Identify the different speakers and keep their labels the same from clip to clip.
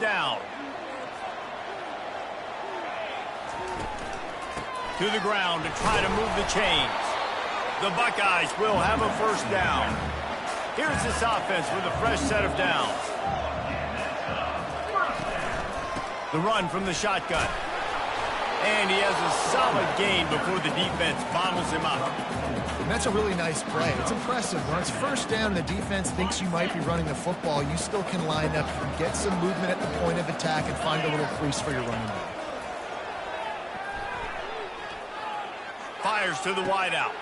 Speaker 1: down. To the ground to try to move the chains. The Buckeyes will have a first down. Here's this offense with a fresh set of downs. The run from the shotgun. And he has a solid gain before the defense bottles him up.
Speaker 2: And that's a really nice play. It's impressive. When it's first down and the defense thinks you might be running the football, you still can line up, get some movement at the point of attack, and find a little crease for your running back.
Speaker 1: Fires to the wideout.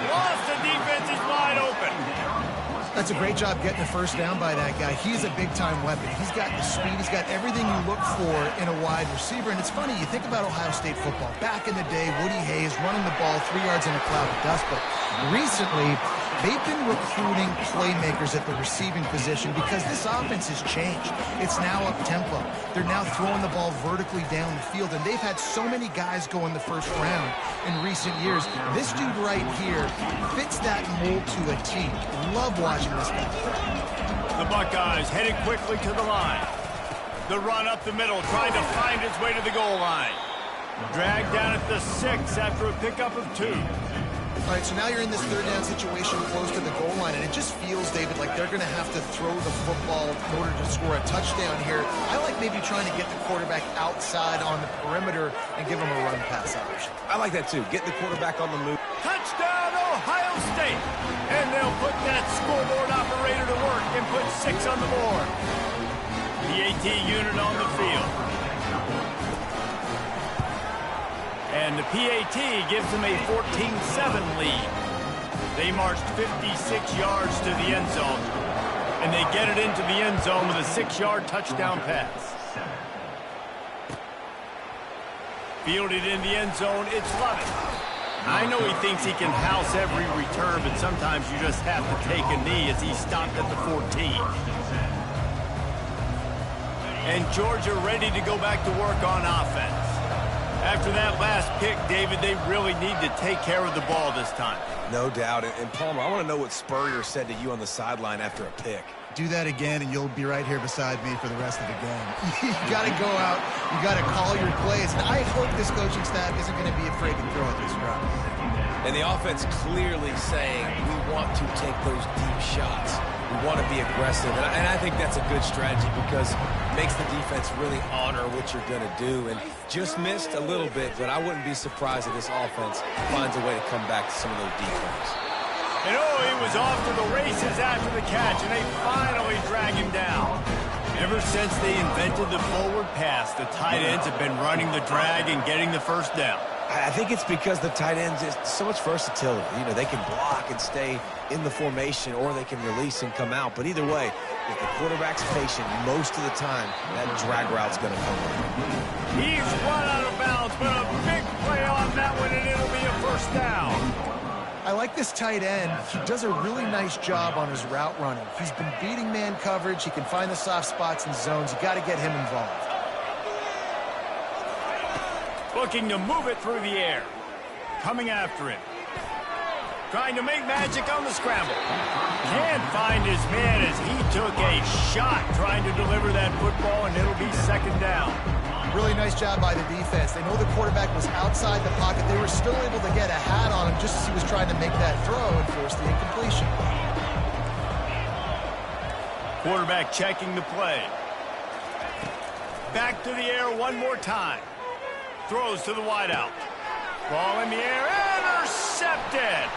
Speaker 1: Lost, the defense is wide open.
Speaker 2: That's a great job getting the first down by that guy. He's a big-time weapon. He's got the speed. He's got everything you look for in a wide receiver. And it's funny, you think about Ohio State football. Back in the day, Woody Hayes running the ball 3 yards in a cloud of dust. But recently, they've been recruiting playmakers at the receiving position because this offense has changed. It's now up-tempo. They're now throwing the ball vertically down the field. And they've had so many guys go in the first round in recent years. This dude right here fits that mold to a T. Love watching this guy.
Speaker 1: The Buckeyes headed quickly to the line. The run up the middle, trying to find his way to the goal line. Dragged down at the 6 after a pickup of 2.
Speaker 2: All right, so now you're in this third down situation close to the goal line, and it just feels, David, like they're going to have to throw the football in order to score a touchdown here. I like maybe trying to get the quarterback outside on the perimeter and give him a run pass option.
Speaker 3: I like that too. Get the quarterback on the move.
Speaker 1: Touchdown, Ohio State! And they'll put that scoreboard operator to work and put 6 on the board. The AT unit on the field. And the PAT gives them a 14-7 lead. They marched 56 yards to the end zone, and they get it into the end zone with a 6-yard touchdown pass. Fielded in the end zone, it's Lovett. I know he thinks he can house every return, but sometimes you just have to take a knee as he stopped at the 14. And Georgia ready to go back to work on offense. After that last pick, David, they really need to take care of the ball this time.
Speaker 3: No doubt. And Palmer, I want to know what Spurrier said to you on the sideline after a pick.
Speaker 2: Do that again, and you'll be right here beside me for the rest of the game. You got to go out. You got to call your plays. And I hope this coaching staff isn't going to be afraid to throw at this route.
Speaker 3: And the offense clearly saying, we want to take those deep shots. We want to be aggressive. And I think that's a good strategy because it makes the defense really honor what you're going to do. And just missed a little bit, but I wouldn't be surprised if this offense finds a way to come back to some of those deep ones.
Speaker 1: And he was off to the races after the catch, and they finally drag him down. Ever since they invented the forward pass, the tight ends have been running the drag and getting the first down.
Speaker 3: I think it's because the tight ends is so much versatility. You know, they can block and stay in the formation, or they can release and come out. But either way, if the quarterback's patient, most of the time, that drag route's going to come in.
Speaker 1: He's run out of bounds, but a big play on that one, and it'll be a first down.
Speaker 2: I like this tight end. He does a really nice job on his route running. He's been beating man coverage. He can find the soft spots and zones. You got to get him involved.
Speaker 1: Looking to move it through the air. Coming after him. Trying to make magic on the scramble. Can't find his man as he took a shot trying to deliver that football, and it'll be second down.
Speaker 2: Really nice job by the defense. They know the quarterback was outside the pocket. They were still able to get a hat on him just as he was trying to make that throw and force the incompletion.
Speaker 1: Quarterback checking the play. Back to the air one more time. Throws to the wideout. Ball in the air. Intercepted.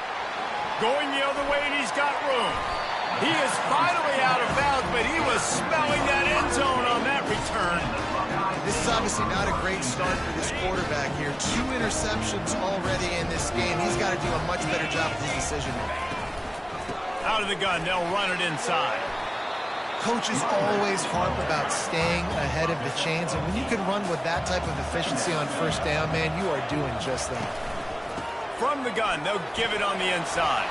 Speaker 1: Going the other way, and he's got room. He is finally out of bounds, but he was smelling that end zone on that return.
Speaker 2: This is obviously not a great start for this quarterback here. 2 interceptions already in this game. He's got to do a much better job with his decision-making.
Speaker 1: Out of the gun, they'll run it inside.
Speaker 2: Coaches always harp about staying ahead of the chains, and when you can run with that type of efficiency on first down, man, you are doing just that.
Speaker 1: From the gun, they'll give it on the inside.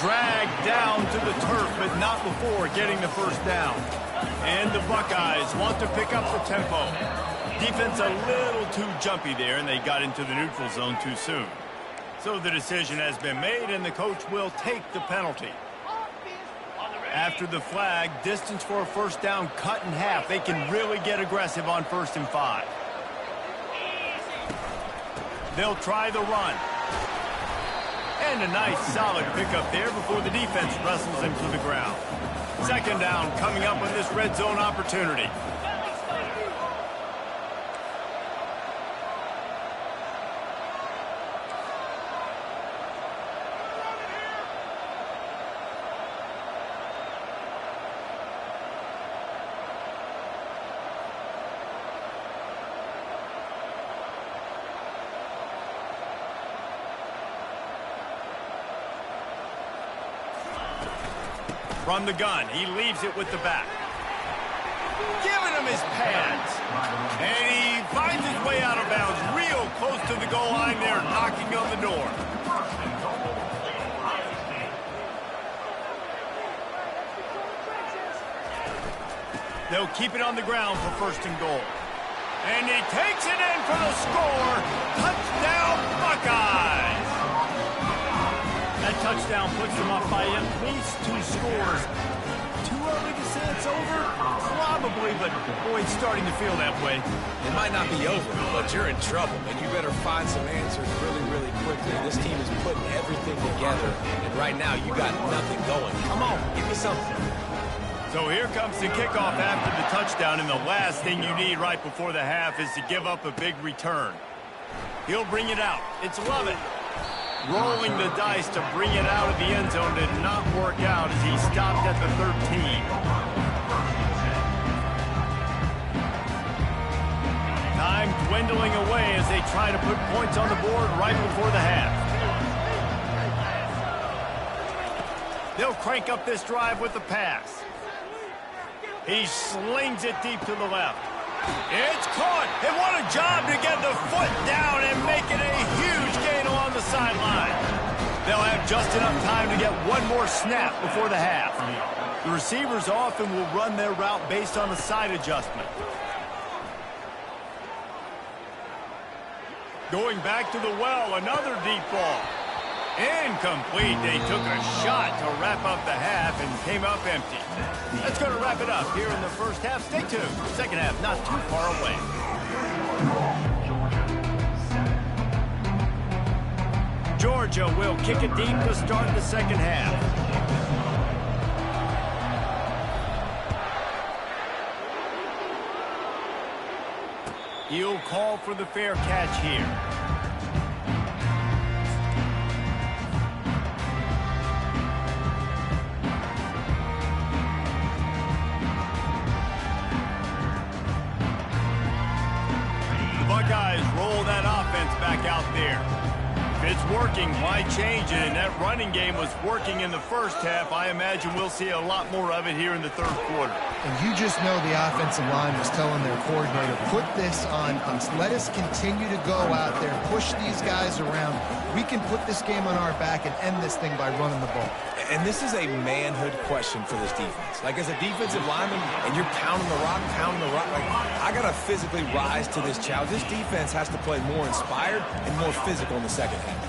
Speaker 1: Dragged down to the turf, but not before getting the first down. And the Buckeyes want to pick up the tempo. Defense a little too jumpy there, and they got into the neutral zone too soon. So the decision has been made, and the coach will take the penalty. After the flag, distance for a first down cut in half. They can really get aggressive on 1st and 5. They'll try the run. And a nice solid pickup there before the defense wrestles him to the ground. 2nd down coming up on this red zone opportunity. From the gun, he leaves it with the back. Giving him his pads. And he finds his way out of bounds real close to the goal line there, knocking on the door. They'll keep it on the ground for 1st and goal. And he takes it in for the score. Touchdown, Buckeyes! That touchdown puts them up by at least 2 scores. Too early to say it's over? Probably, but boy, it's starting to feel that way.
Speaker 3: It might not be over, but you're in trouble, and you better find some answers really, really quickly. This team is putting everything together, and right now you got nothing going. Come on, give me something.
Speaker 1: So here comes the kickoff after the touchdown, and the last thing you need right before the half is to give up a big return. He'll bring it out. It's Lovett. Rolling the dice to bring it out of the end zone did not work out as he stopped at the 13. Time dwindling away as they try to put points on the board right before the half. They'll crank up this drive with the pass. He slings it deep to the left. It's caught, and what a job to get the foot down and make it a huge gain along the sideline. They'll have just enough time to get one more snap before the half. The receivers often will run their route based on a side adjustment. Going back to the well, another deep ball. Incomplete. They took a shot to wrap up the half and came up empty. That's going to wrap it up here in the first half. Stay tuned. 2nd half not too far away. Georgia will kick it deep to start the 2nd half. He'll call for the fair catch here. Buckeyes roll that offense back out there. If it's working, why change it? And that running game was working in the first half. I imagine we'll see a lot more of it here in the 3rd quarter.
Speaker 2: And you just know the offensive line was telling their coordinator, put this on us. Let us continue to go out there, push these guys around. We can put this game on our back and end this thing by running the ball.
Speaker 3: And this is a manhood question for this defense. Like, as a defensive lineman, and you're pounding the rock, like, I got to physically rise to this challenge. This defense has to play more inspired and more physical in the 2nd half.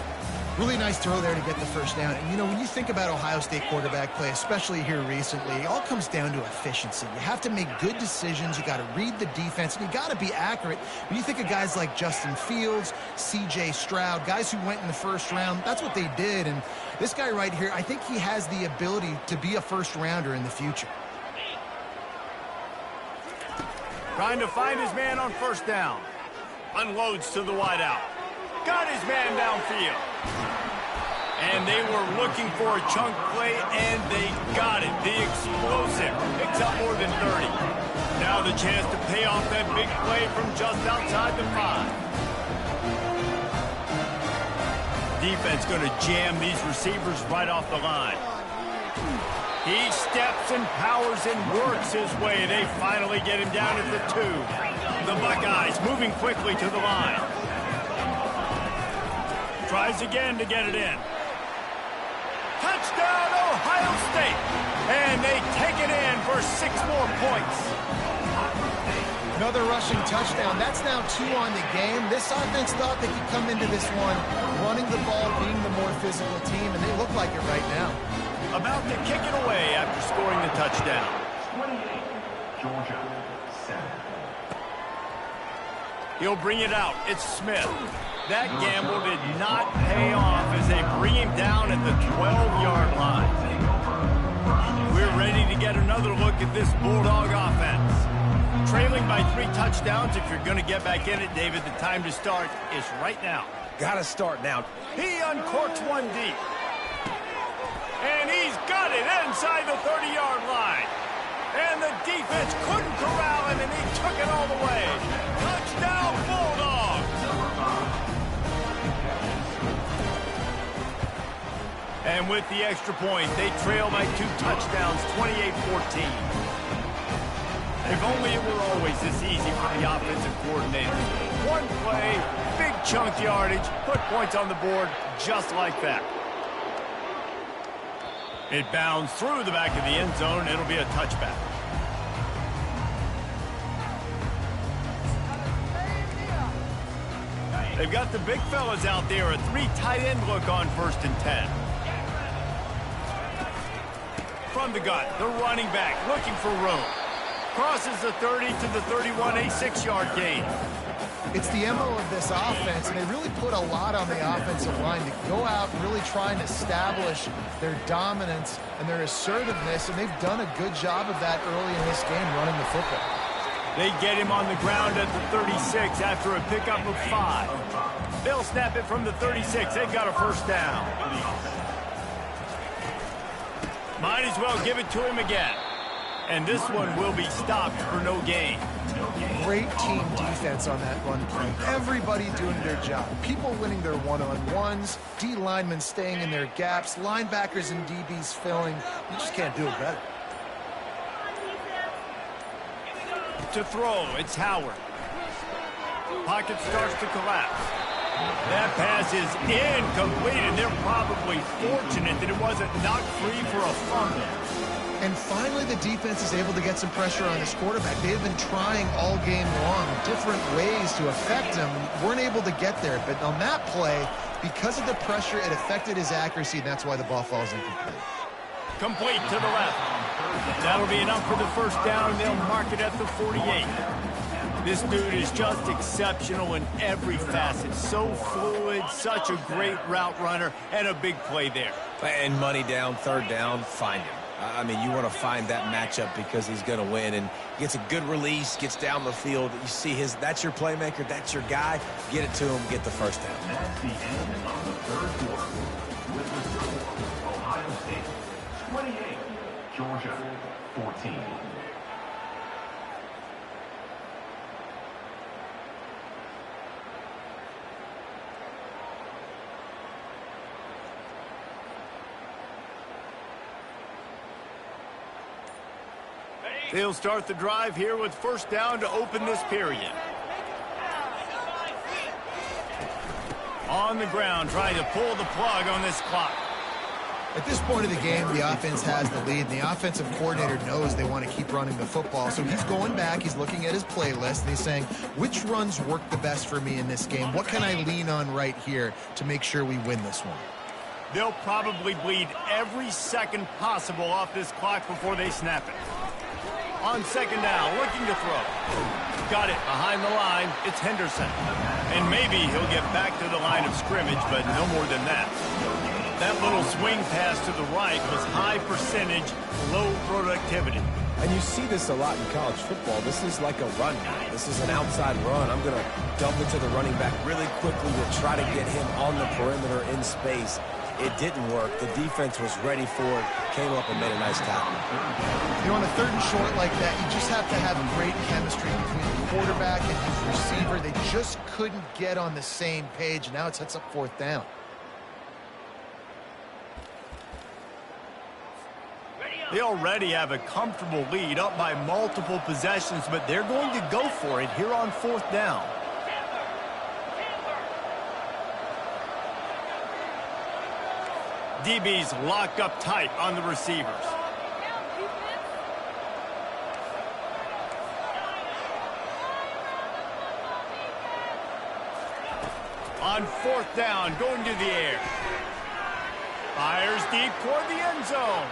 Speaker 2: Really nice throw there to get the first down. And, you know, when you think about Ohio State quarterback play, especially here recently, it all comes down to efficiency. You have to make good decisions. You got to read the defense, and you got to be accurate. When you think of guys like Justin Fields, C.J. Stroud, guys who went in the 1st round, that's what they did. And this guy right here, I think he has the ability to be a 1st rounder in the future.
Speaker 1: Trying to find his man on 1st down. Unloads to the wideout. Got his man downfield. And they were looking for a chunk play, and they got it. The explosive picks up more than 30. Now the chance to pay off that big play from just outside the 5. Defense going to jam these receivers right off the line. He steps and powers and works his way. They finally get him down at the 2. The Buckeyes moving quickly to the line. Tries again to get it in. Touchdown, Ohio State. And they take it in for 6 more points.
Speaker 2: Another rushing touchdown. That's now 2 on the game. This offense thought they could come into this one running the ball, being the more physical team, and they look like it right now.
Speaker 1: About to kick it away after scoring the touchdown.
Speaker 4: 28, Georgia, 7.
Speaker 1: He'll bring it out. It's Smith. That gamble did not pay off as they bring him down at the 12-yard line. We're ready to get another look at this Bulldog offense. Trailing by 3 touchdowns. If you're going to get back in it, David, the time to start is right now.
Speaker 3: Got to start now.
Speaker 1: He uncorks one deep. And he's got it inside the 30-yard line. And the defense couldn't corral him, and he took it all the way. Touchdown, Bulldogs! And with the extra point, they trail by 2 touchdowns, 28-14. If only it were always this easy for the offensive coordinator. One play, big chunk yardage, put points on the board just like that. It bounds through the back of the end zone. It'll be a touchback. They've got the big fellas out there. A 3 tight end look on 1st and 10. From the gun, the running back looking for room. Crosses the 30 to the 31, a 6-yard gain.
Speaker 2: It's the MO of this offense, and they really put a lot on the offensive line to go out and really try and establish their dominance and their assertiveness, and they've done a good job of that early in this game running the football.
Speaker 1: They get him on the ground at the 36 after a pickup of 5. They'll snap it from the 36. They've got a 1st down. Might as well give it to him again. And this one will be stopped for no gain.
Speaker 2: Great team defense on that run play. Everybody doing their job. People winning their one-on-ones, D linemen staying in their gaps, linebackers and DBs filling. You just can't do it better.
Speaker 1: To throw, it's Howard. Pocket starts to collapse. That pass is incomplete, and they're probably fortunate that it wasn't knocked free for a fumble.
Speaker 2: And finally, the defense is able to get some pressure on this quarterback. They've been trying all game long different ways to affect him. Weren't able to get there. But on that play, because of the pressure, it affected his accuracy, and that's why the ball falls incomplete.
Speaker 1: Complete to the left. That'll be enough for the 1st down. They'll mark it at the 48. This dude is just exceptional in every facet. So fluid, such a great route runner, and a big play there.
Speaker 3: And money down, 3rd down, find him. I mean, you want to find that matchup because he's going to win, and gets a good release, gets down the field. You see that's your playmaker, that's your guy. Get it to him, get the 1st down.
Speaker 4: That's the end of the 3rd quarter. With the score, Ohio State 28, Georgia 14.
Speaker 1: They'll start the drive here with 1st down to open this period. On the ground, trying to pull the plug on this clock.
Speaker 2: At this point of the game, the offense has the lead, and the offensive coordinator knows they want to keep running the football. So he's going back, he's looking at his playlist, and he's saying, which runs work the best for me in this game? What can I lean on right here to make sure we win this one?
Speaker 1: They'll probably bleed every second possible off this clock before they snap it. On 2nd down, looking to throw. Got it behind the line. It's Henderson. And maybe he'll get back to the line of scrimmage, but no more than that. That little swing pass to the right was high percentage, low productivity.
Speaker 3: And you see this a lot in college football. This is like a run now. This is an outside run. I'm going to dump it to the running back really quickly. We'll try to get him on the perimeter in space. It didn't work. The defense was ready for it, came up and made a nice tackle.
Speaker 2: You know, on a 3rd and short like that, you just have to have great chemistry between the quarterback and his receiver. They just couldn't get on the same page. Now it sets up 4th down.
Speaker 1: They already have a comfortable lead, up by multiple possessions, but they're going to go for it here on 4th down. DBs lock up tight on the receivers. On 4th down, going to the air. Fires deep toward the end zone.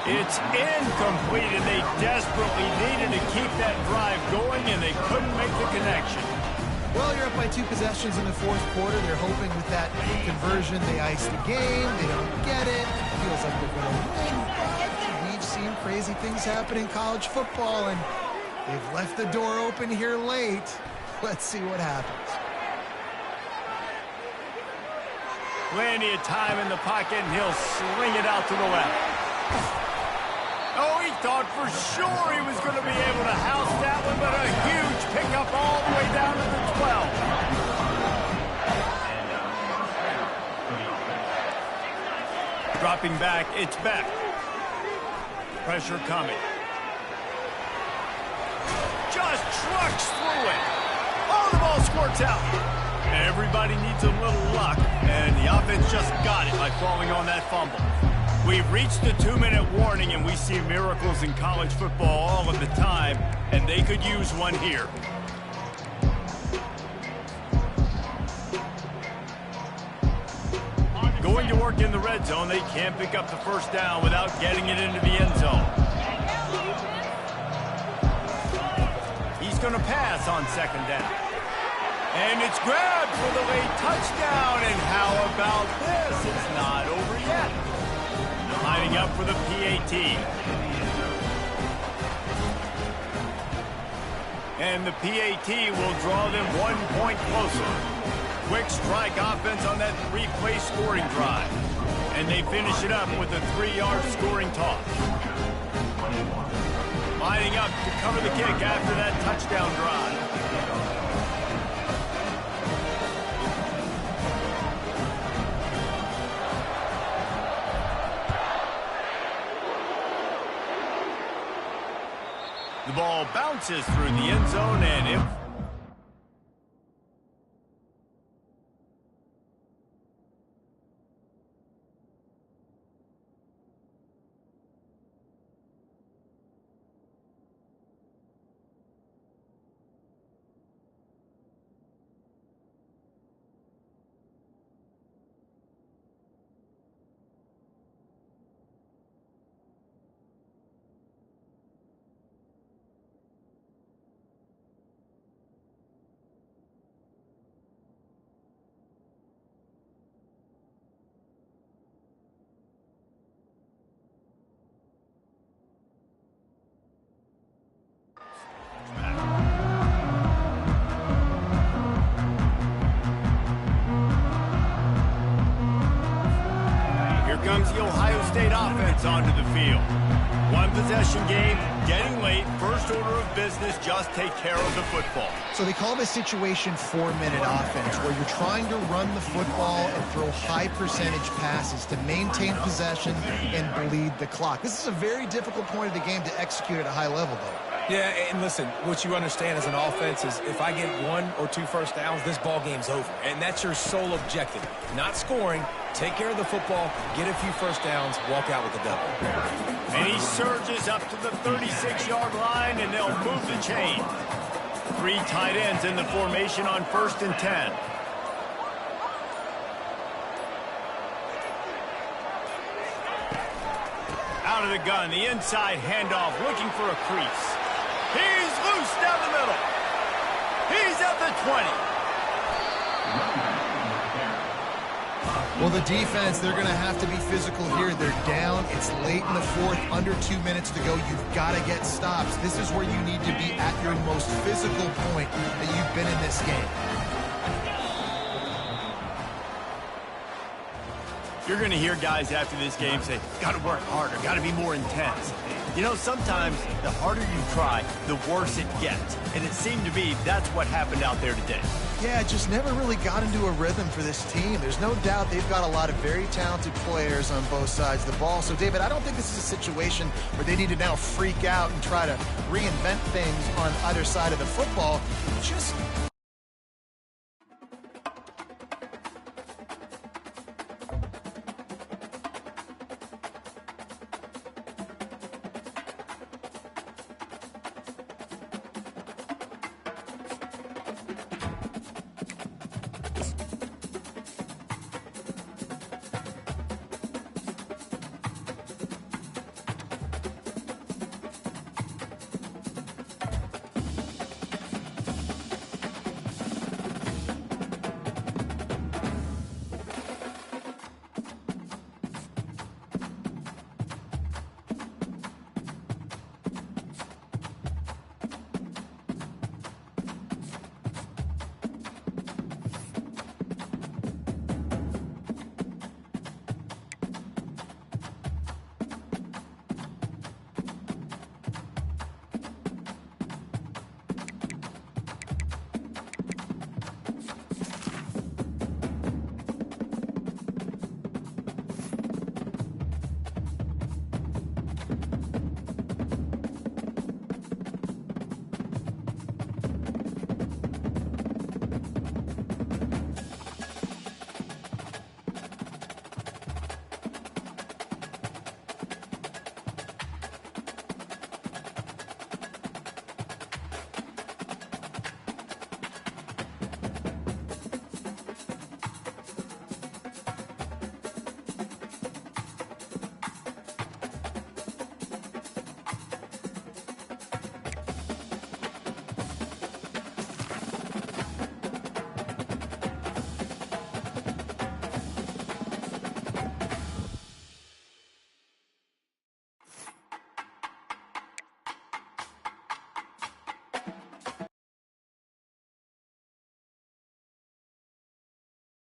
Speaker 1: It's incomplete, and they desperately needed to keep that drive going, and they couldn't make the connection.
Speaker 2: Well, you're up by 2 possessions in the fourth quarter. They're hoping with that conversion they ice the game. They don't get it. Feels like they're going to win, but we've seen crazy things happen in college football, and they've left the door open here late. Let's see what happens.
Speaker 1: Plenty of time in the pocket, and he'll sling it out to the left. Oh, he thought for sure he was going to be able to house that one, but a huge pickup all the way down to the 12. Dropping back, it's Beck. Pressure coming. Just trucks through it. Oh, the ball squirts out. Everybody needs a little luck, and the offense just got it by falling on that fumble. We've reached the 2-minute warning, and we see miracles in college football all of the time, and they could use one here. Going to work in the red zone, they can't pick up the first down without getting it into the end zone. He's going to pass on second down. And it's grabbed for the late touchdown, and how about this? It's not over yet. Lining up for the PAT. And the PAT will draw them 1 point closer. Quick strike offense on that 3-play scoring drive. And they finish it up with a 3-yard scoring toss. Lining up to cover the kick after that touchdown drive. The ball bounces through the end zone, and if comes the Ohio State offense onto the field. 1 possession game, getting late, first order of business, just take care of the football.
Speaker 2: So they call this situation 4-minute offense, where you're trying to run the football and throw high percentage passes to maintain possession and bleed the clock. This is a very difficult point of the game to execute at a high level, though.
Speaker 3: Yeah, and listen, what you understand as an offense is if I get 1 or 2 first downs, this ball game's over. And that's your sole objective. Not scoring, take care of the football, get a few first downs, walk out with the double.
Speaker 1: And he surges up to the 36-yard line, and they'll move the chain. 3 tight ends in the formation on 1st and 10. Out of the gun, the inside handoff, looking for a crease. He's loose down the middle. He's at the 20.
Speaker 2: Well, the defense, they're going to have to be physical here. They're down. It's late in the fourth, under 2 minutes to go. You've got to get stops. This is where you need to be at your most physical point that you've been in this game.
Speaker 1: You're going to hear guys after this game say, got to work harder, got to be more intense. You know, sometimes the harder you try, the worse it gets. And it seemed to be that's what happened out there today.
Speaker 2: Yeah, it just never really got into a rhythm for this team. There's no doubt they've got a lot of very talented players on both sides of the ball. So, David, I don't think this is a situation where they need to now freak out and try to reinvent things on either side of the football. Just